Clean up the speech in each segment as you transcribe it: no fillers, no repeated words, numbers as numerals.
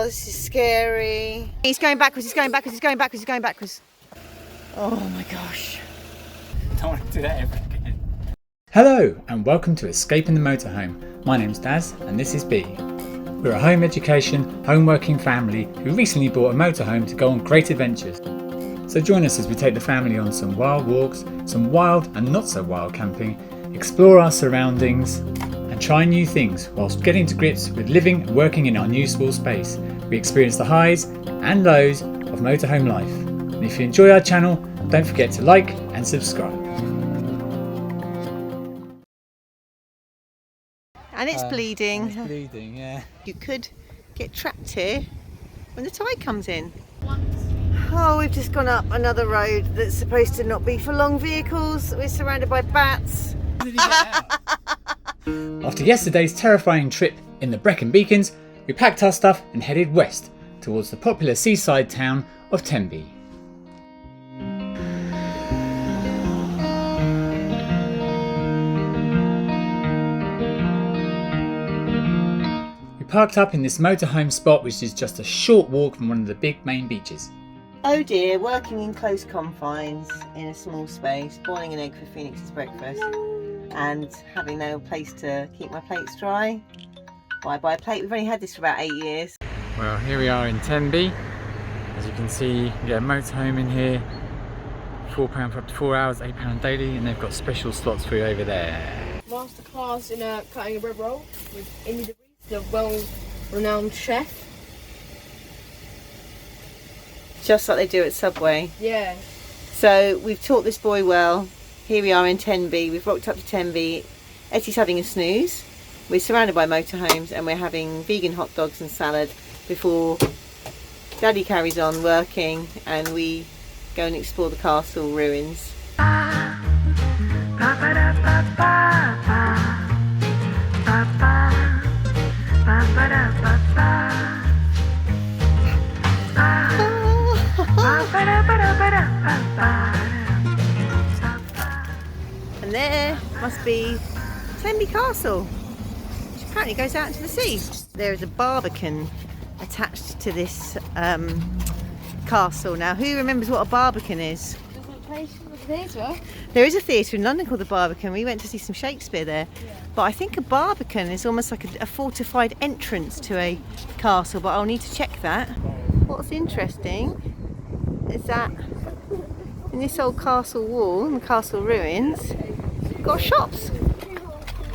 this is scary. He's going backwards, he's going backwards, he's going backwards, he's going backwards. Oh my gosh. Don't want to do that ever again. Hello and welcome to Escaping the Motorhome. My name's Daz and this is Bee. We're a home education, home working family who recently bought a motorhome to go on great adventures. So join us as we take the family on some wild walks, some wild and not so wild camping, explore our surroundings and try new things whilst getting to grips with living and working in our new small space. We experience the highs and lows of motorhome life. And if you enjoy our channel, don't forget to like and subscribe. And it's bleeding. It's bleeding, yeah. You could get trapped here when the tide comes in. Oh, we've just gone up another road that's supposed to not be for long vehicles. We're surrounded by bats. How did he get out? After yesterday's terrifying trip in the Brecon Beacons, we packed our stuff and headed west towards the popular seaside town of Tenby. We parked up in this motorhome spot which is just a short walk from one of the big main beaches. Oh dear, working in close confines in a small space, boiling an egg for Phoenix's breakfast and having no place to keep my plates dry. Why buy a plate? We've only had this for about 8 years. Well, here we are in Tenby. As you can see, we get a motorhome in here. £4 for up to 4 hours, £8 daily, and they've got special slots for you over there. Masterclass in cutting a rib roll with Indy the the well-renowned chef. Just like they do at Subway. Yeah. So we've taught this boy well. Here we are in Tenby. We've rocked up to Tenby. Eddie's having a snooze. We're surrounded by motorhomes and we're having vegan hot dogs and salad before Daddy carries on working and we go and explore the castle ruins. And there must be Tenby Castle, which apparently goes out into the sea. There is a barbican attached to this castle. Now, who remembers what a barbican is? There is a theatre in London called the Barbican. We went to see some Shakespeare there. But I think a barbican is almost like a fortified entrance to a castle, but I'll need to check that. What's interesting is that in this old castle wall, in the castle ruins, we've got shops.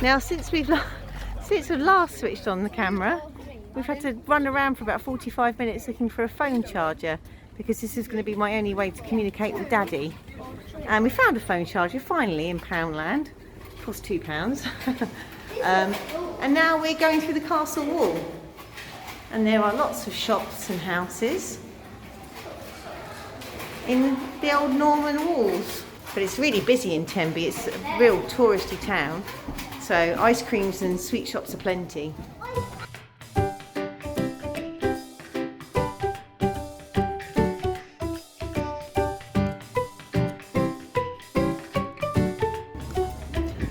Now, since we've last switched on the camera, we've had to run around for about 45 minutes looking for a phone charger because this is going to be my only way to communicate with Daddy. And we found a phone charger finally in Poundland. It cost £2. And now we're going through the castle wall. And there are lots of shops and houses in the old Norman walls. But it's really busy in Tenby. It's a real touristy town. So ice creams and sweet shops are plenty.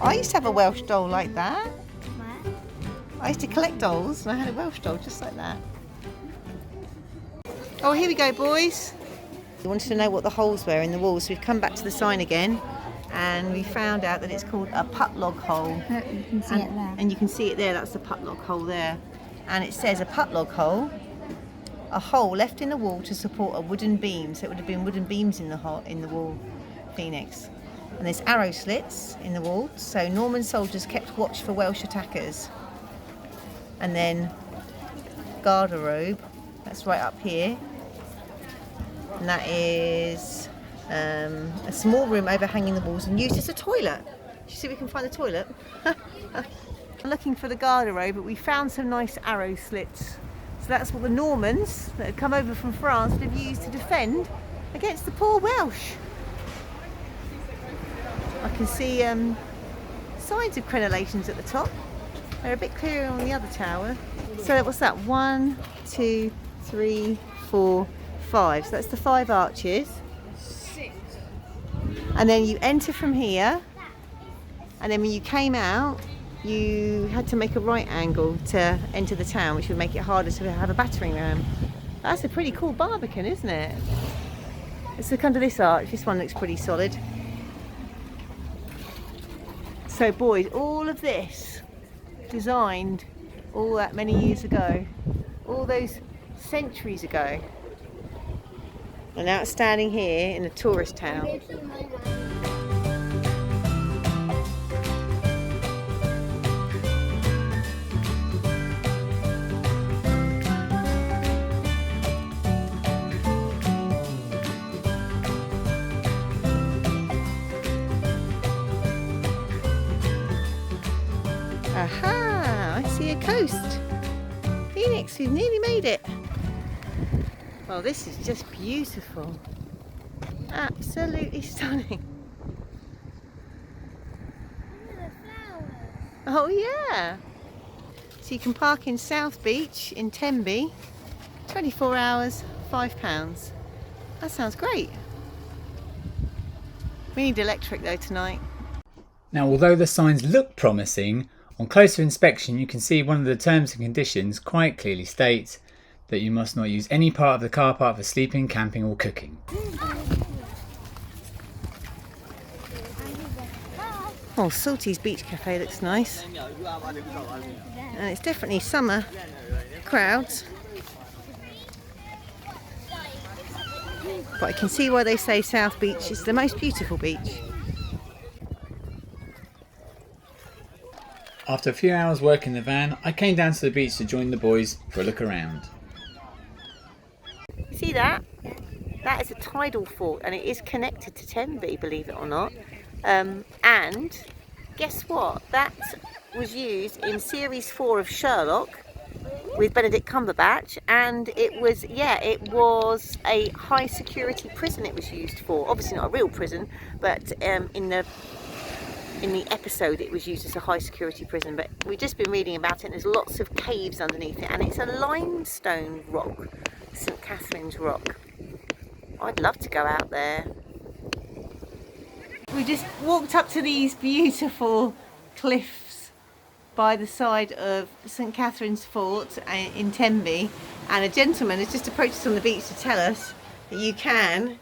I used to have a Welsh doll like that. I used to collect dolls and I had a Welsh doll just like that. Oh, here we go, boys. We wanted to know what the holes were in the walls, so we've come back to the sign again and we found out that it's called a putlog hole. You can see it there. And you can see it there, that's the putlog hole there. And it says a putlog hole, a hole left in the wall to support a wooden beam. So it would have been wooden beams in the wall, Phoenix. And there's arrow slits in the wall, so Norman soldiers kept watch for Welsh attackers. And then garderobe, that's right up here. And that is a small room overhanging the walls and used as a toilet. Do you see if we can find the toilet? I'm looking for the garderobe, but we found some nice arrow slits. So that's what the Normans that had come over from France would have used to defend against the poor Welsh. I can see signs of crenellations at the top. They're a bit clearer on the other tower. So what's that? 1, 2, 3, 4, 5. So that's the 5 arches. 6. And then you enter from here. And then when you came out, you had to make a right angle to enter the town, which would make it harder to have a battering ram. That's a pretty cool Barbican, isn't it? Let's look under this arch. This one looks pretty solid. So boys, all of this designed all that many years ago, all those centuries ago. And now it's standing here in a tourist town. Aha! I see a coast. Phoenix, we've nearly made it. Well, this is just beautiful. Absolutely stunning. Oh yeah. So you can park in South Beach in Tenby, 24 hours, £5. That sounds great. We need electric though tonight. Now, although the signs look promising, on closer inspection you can see one of the terms and conditions quite clearly states that you must not use any part of the car park for sleeping, camping or cooking. Oh, Salty's Beach Cafe looks nice. And it's definitely summer crowds. But I can see why they say South Beach is the most beautiful beach. After a few hours work in the van, I came down to the beach to join the boys for a look around. See that? That is a tidal fort and it is connected to Tenby, believe it or not. And guess what? That was used in series 4 of Sherlock with Benedict Cumberbatch, and it was a high security prison it was used for. Obviously not a real prison, but in the episode it was used as a high security prison. But we've just been reading about it and there's lots of caves underneath it, and it's a limestone rock, St Catherine's Rock. I'd love to go out there. We just walked up to these beautiful cliffs by the side of St Catherine's Fort in Tenby, and a gentleman has just approached us on the beach to tell us that you can,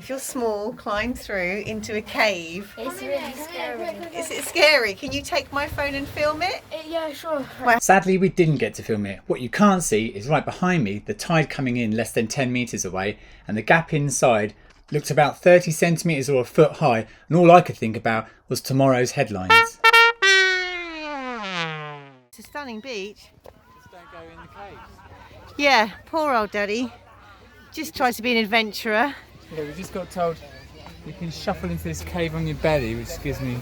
if you're small, climb through into a cave. It's really scary. Is it scary? Can you take my phone and film it? Yeah, sure. Sadly, we didn't get to film it. What you can't see is right behind me, the tide coming in less than 10 metres away, and the gap inside looked about 30 centimetres or a foot high, and all I could think about was tomorrow's headlines. It's a stunning beach. Just don't go in the caves. Yeah, poor old Daddy. Just tries to be an adventurer. Yeah, we just got told you can shuffle into this cave on your belly, which gives me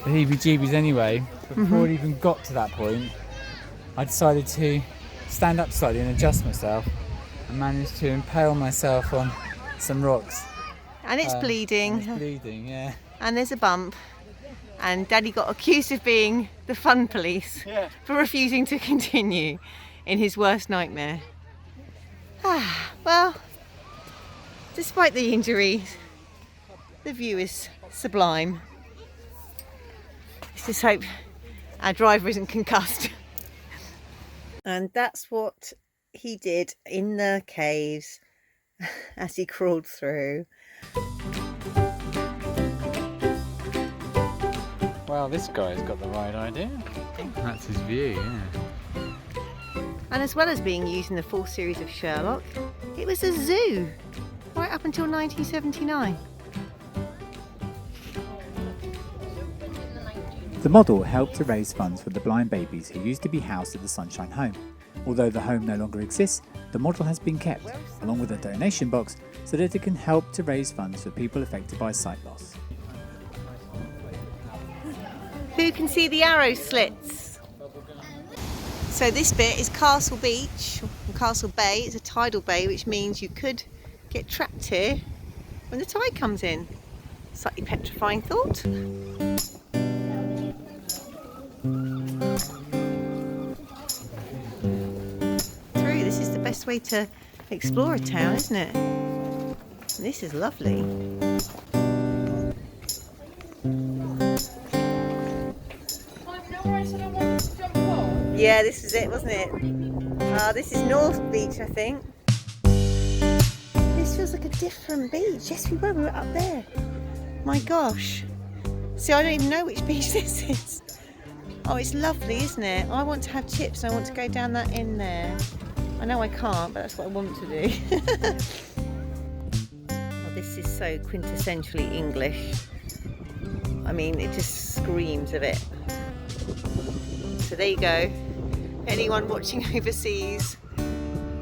the heebie-jeebies anyway. Before it even got to that point, I decided to stand up slightly and adjust myself, and managed to impale myself on some rocks. And it's bleeding. It's bleeding, yeah. And there's a bump. And Daddy got accused of being the fun police for refusing to continue in his worst nightmare. Well, despite the injuries, the view is sublime. Let's just hope our driver isn't concussed. And that's what he did in the caves as he crawled through. Well, this guy's got the right idea. That's his view, yeah. And as well as being used in the full series of Sherlock, it was a zoo right up until 1979. The model helped to raise funds for the blind babies who used to be housed at the Sunshine Home. Although the home no longer exists, the model has been kept, along with a donation box, so that it can help to raise funds for people affected by sight loss. Who can see the arrow slits? So this bit is Castle Beach, or Castle Bay. It's a tidal bay, which means you could get trapped here when the tide comes in. Slightly petrifying thought. This is the best way to explore a town, isn't it? This is lovely. Where I said Yeah, this was it, wasn't it? This is North Beach, I think. This feels like a different beach. Yes, we were up there. My gosh. See, I don't even know which beach this is. Oh, it's lovely, isn't it? I want to have chips. I want to go down that end there. I know I can't, but that's what I want to do. Oh, this is so quintessentially English. I mean, it just screams of it. So there you go. Anyone watching overseas,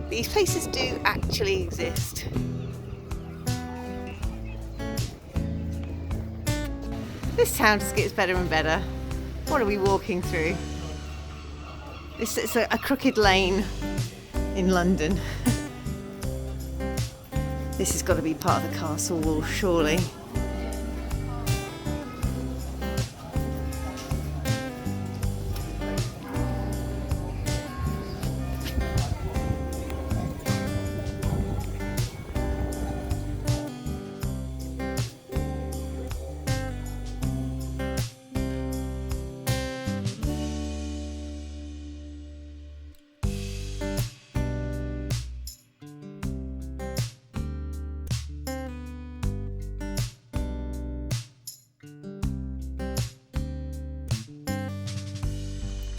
these places do actually exist. This town just gets better and better. What are we walking through? This is a crooked lane in London. This has got to be part of the castle wall, surely.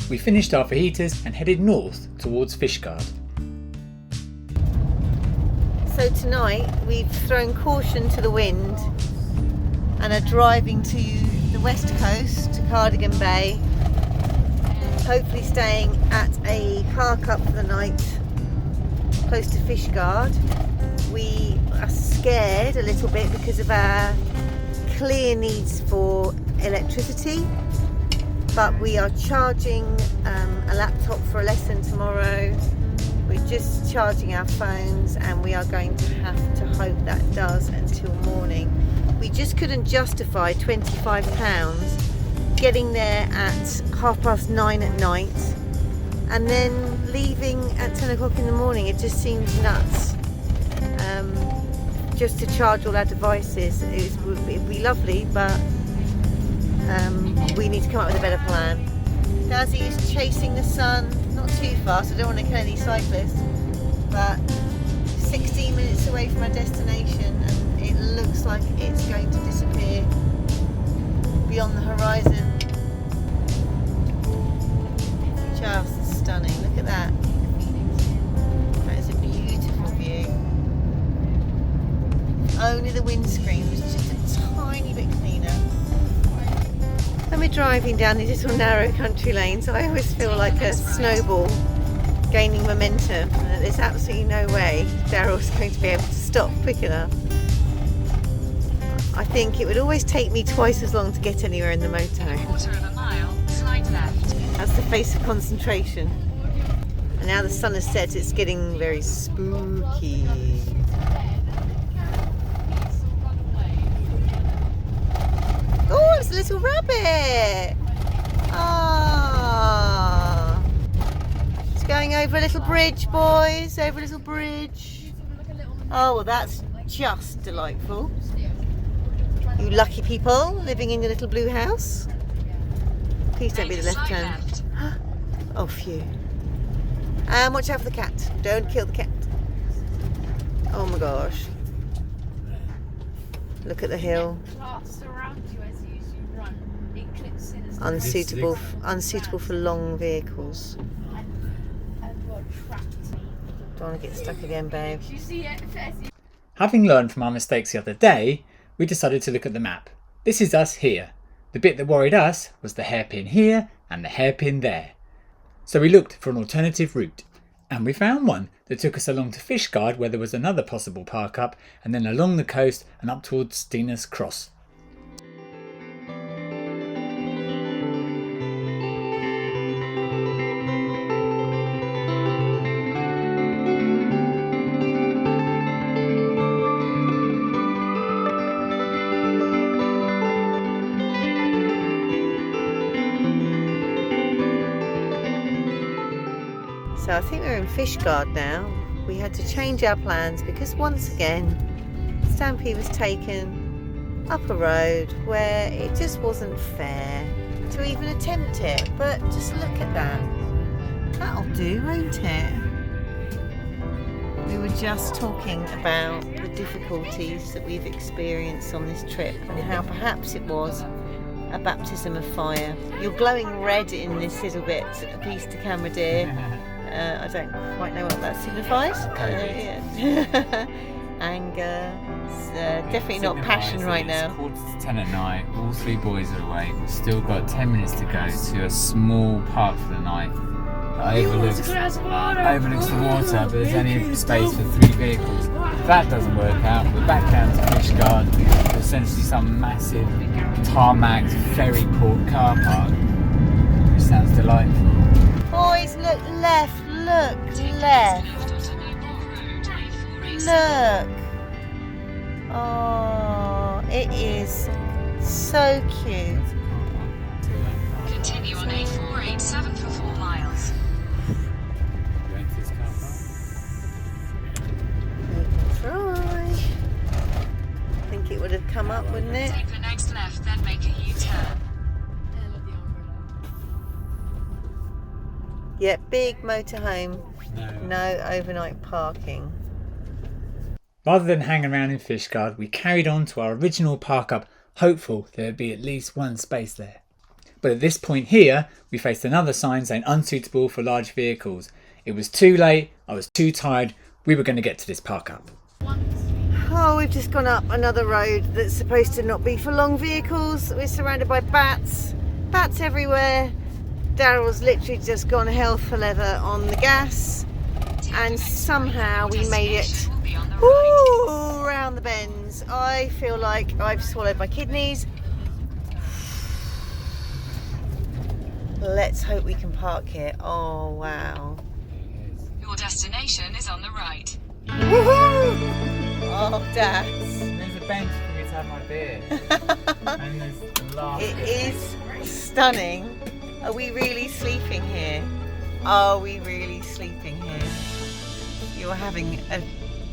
We finished our fajitas and headed north towards Fishguard. So tonight we've thrown caution to the wind and are driving to the west coast, to Cardigan Bay, hopefully staying at a park up for the night close to Fishguard. We are scared a little bit because of our clear needs for electricity, but we are charging a laptop for a lesson tomorrow. We're just charging our phones and we are going to have to hope that does until morning. We just couldn't justify £25 getting there at 9:30 at night and then leaving at 10 o'clock in the morning. It just seems nuts. Just to charge all our devices. It'd be lovely, but we need to come up with a better plan. Dazzy is chasing the sun, not too fast, I don't want to kill any cyclists, but 16 minutes away from our destination and it looks like it's going to disappear beyond the horizon. Just stunning, look at that. That is a beautiful view. Only the windscreen was just a tiny bit cleaner. When we're driving down these little narrow country lanes, I always feel like a snowball gaining momentum. There's absolutely no way Daryl's going to be able to stop quick enough. I think it would always take me twice as long to get anywhere in the motorhome. Quarter of a mile, slide left. That's the face of concentration. And now the sun has set, it's getting very spooky. Oh, it's a little rabbit! Ah, it's going over a little bridge, boys. Over a little bridge. Oh, well, that's just delightful. You lucky people living in your little blue house. Please don't be the left turn. Oh, phew. And watch out for the cat. Don't kill the cat. Oh my gosh. Look at the hill. Unsuitable for long vehicles. Don't want to get stuck again, babe. Having learned from our mistakes the other day, we decided to look at the map. This is us here. The bit that worried us was the hairpin here and the hairpin there. So we looked for an alternative route, and we found one that took us along to Fishguard, where there was another possible park up, and then along the coast and up towards Steena's Cross. So I think we're in Fishguard now. We had to change our plans because once again Stampede was taken up a road where it just wasn't fair to even attempt it. But just look at that. That'll do, won't it? We were just talking about the difficulties that we've experienced on this trip and how perhaps it was a baptism of fire. You're glowing red in this little bit, a piece to camera, dear. I don't quite know what that signifies. Yeah. Anger. It's definitely not passion right now. It's 10:15 at night. All 3 boys are awake. We've still got 10 minutes to go to a small park for the night. That overlooks the water, but there's only space for 3 vehicles. If that doesn't work out, we're back down to Fishguard, essentially some massive tarmac ferry port car park, which sounds delightful. Boys, look left, look left. Look. Oh, it is so cute. Continue on A487 for 4 miles. Going to this car park. Try. I think it would have come up, wouldn't it? Take the next left, then make a U-turn. Yeah, big motorhome. No. No overnight parking. Rather than hang around in Fishguard, we carried on to our original park up, hopeful there would be at least one space there. But at this point here, we faced another sign saying unsuitable for large vehicles. It was too late, I was too tired, we were going to get to this park up. Oh, we've just gone up another road that's supposed to not be for long vehicles. We're surrounded by bats. Bats everywhere. Daryl's literally just gone hell for leather on the gas. And somehow we made it ooh, round the bends. I feel like I've swallowed my kidneys. Let's hope we can park here. Oh, wow. Your destination is on the right. Woohoo! Oh, Dad. There's a bench for me to have my beer. And there's the last It bit. is stunning. Are we really sleeping here? Are we really sleeping here? You're having a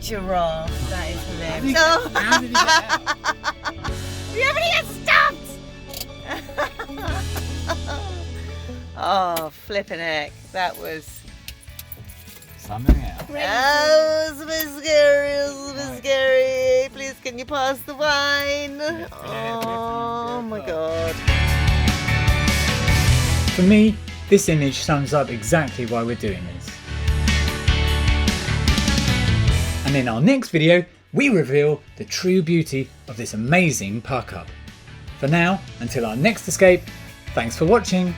giraffe. That is hilarious. Oh. How did he get out? We haven't even stopped! Oh, flippin' heck. That was... Something else. Oh, it was a bit scary. It was a bit scary. Please, can you pass the wine? Oh, my God. For me, this image sums up exactly why we're doing this. And in our next video, we reveal the true beauty of this amazing park up. For now, until our next escape, thanks for watching.